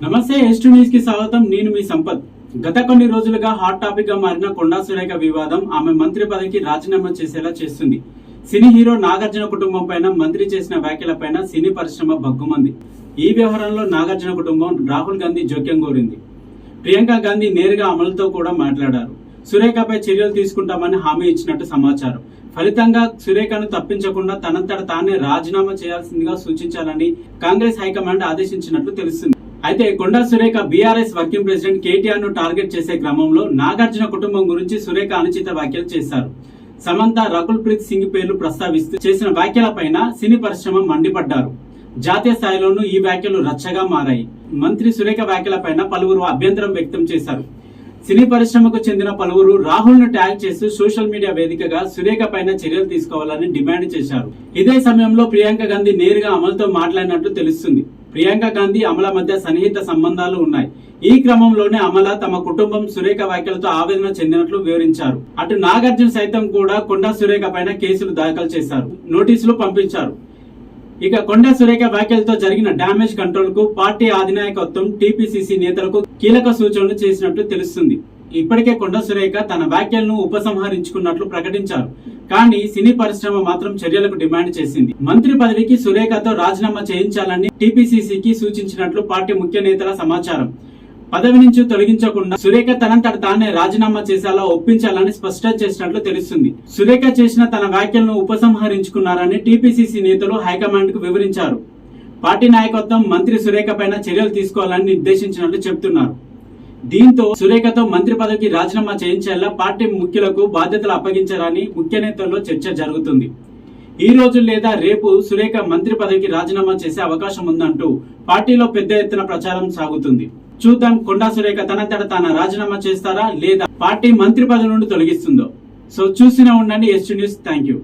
నమస్తే yes news కి స్వాగతం. నేను మీ సంపత్. గత కొన్ని రోజులుగా హాట్ టాపిక్ గా మారిన కొండా సురేఖ వివాదం ఆమె మంత్రి పదవికి రాజీనామా చేసేలా చేస్తుంది. సినీ హీరో నాగార్జున కుటుంబం పైన మంత్రి చేసిన వ్యాఖ్యలపైన సినీ పరిశ్రమ భగ్గుమంది. ఈ వ్యవహారంలో నాగార్జున కుటుంబం రాహుల్ గాంధీ జోక్యం కోరింది. ప్రియాంక గాంధీ నేరుగా అమలుతో కూడా మాట్లాడారు. సురేఖపై చర్యలు తీసుకుంటామని హామీ ఇచ్చినట్టు సమాచారం. ఫలితంగా సురేఖను తప్పించకుండా తనంతట తానే రాజీనామా చేయాల్సిందిగా సూచించాలని కాంగ్రెస్ హైకమాండ్ ఆదేశించినట్లు తెలుస్తుంది. అయితే Konda Surekha BRS working president KTR ను టార్గెట్ చేసే క్రమంలో నాగార్జున కుటుంబం గురించి సురేఖ అనుచిత వ్యాఖ్యలు చేశారు. సమంత, రకుల్ ప్రీత్ సింగ్ పేర్లు ప్రస్తావిస్తూ చేసిన వ్యాఖ్యలపైన సినీ పరిశ్రమ మండిపడ్డారు. జాతీయ స్థాయిలోనూ ఈ వ్యాఖ్యలు రచ్చగా మారాయి. మంత్రి సురేఖ వ్యాఖ్యలపైన పలువురు అభ్యంతరం వ్యక్తం చేశారు. సినీ పరిశ్రమకు చెందిన పలువురు రాహుల్ ను ట్యాగ్ చేస్తూ సోషల్ మీడియా వేదికగా సురేఖ పైన చర్యలు తీసుకోవాలని డిమాండ్ చేశారు. ఇదే సమయంలో ప్రియాంక గాంధీ నేరుగా అమలుతో మాట్లాడినట్లు తెలుస్తుంది. ప్రియాంక గాంధీ అమల మధ్య సన్నిహిత సంబంధాలు ఉన్నాయి. ఈ క్రమంలోనే అమల తమ కుటుంబం సురేఖ వ్యాఖ్యలతో ఆవేదన చెందినట్లు వివరించారు. అటు నాగార్జున సైతం కూడా కొండా సురేఖ పైన కేసులు దాఖలు చేశారు, నోటీసులు పంపించారు. ఇక కొండా సురేఖ వ్యాఖ్యలతో జరిగిన డ్యామేజ్ కంట్రోల్ కు పార్టీ అధినాయకత్వం, టీపీసీసీ నేతలకు కీలక సూచనలు చేసినట్లు తెలుస్తుంది. ఇప్పటికే కొండా సురేఖ తన వ్యాఖ్యలను ఉపసంహరించుకున్నట్లు ప్రకటించారు. కానీ సినీ పరిశ్రమ మాత్రం చర్యలకు డిమాండ్ చేసింది. మంత్రి పదవికి సురేఖతో రాజీనామా చేయించాలని టీపీసీసీకి సూచించినట్లు పార్టీ ముఖ్య నేతల సమాచారం. పదవి నుంచి తొలగించకుండా సురేఖ తనంతట తానే రాజీనామా చేసేలా ఒప్పించాలని స్పష్టం చేసినట్లు తెలుస్తుంది. సురేఖ చేసిన తన వ్యాఖ్యలను ఉపసంహరించుకున్నారని టీపీసీసీ నేతలు హైకమాండ్ కు వివరించారు. పార్టీ నాయకత్వం మంత్రి సురేఖ పైన చర్యలు తీసుకోవాలని నిర్దేశించినట్లు చెబుతున్నారు. దీంతో సురేఖతో మంత్రి పదవికి రాజీనామా చేయించేలా పార్టీ ముఖ్యులకు బాధ్యతలు అప్పగించారని ముఖ్య నేతల్లో చర్చ జరుగుతుంది. ఈ రోజు లేదా రేపు సురేఖ మంత్రి పదవికి రాజీనామా చేసే అవకాశం ఉందంటూ పార్టీలో పెద్ద ఎత్తున ప్రచారం సాగుతుంది. చూద్దాం, కొండా సురేఖ తనంతట తాను రాజీనామా చేస్తారా లేదా పార్టీ మంత్రి పదవి నుండి తొలగిస్తుందో. సో చూస్తూనే ఉండండి ఎస్ న్యూస్. Thank you.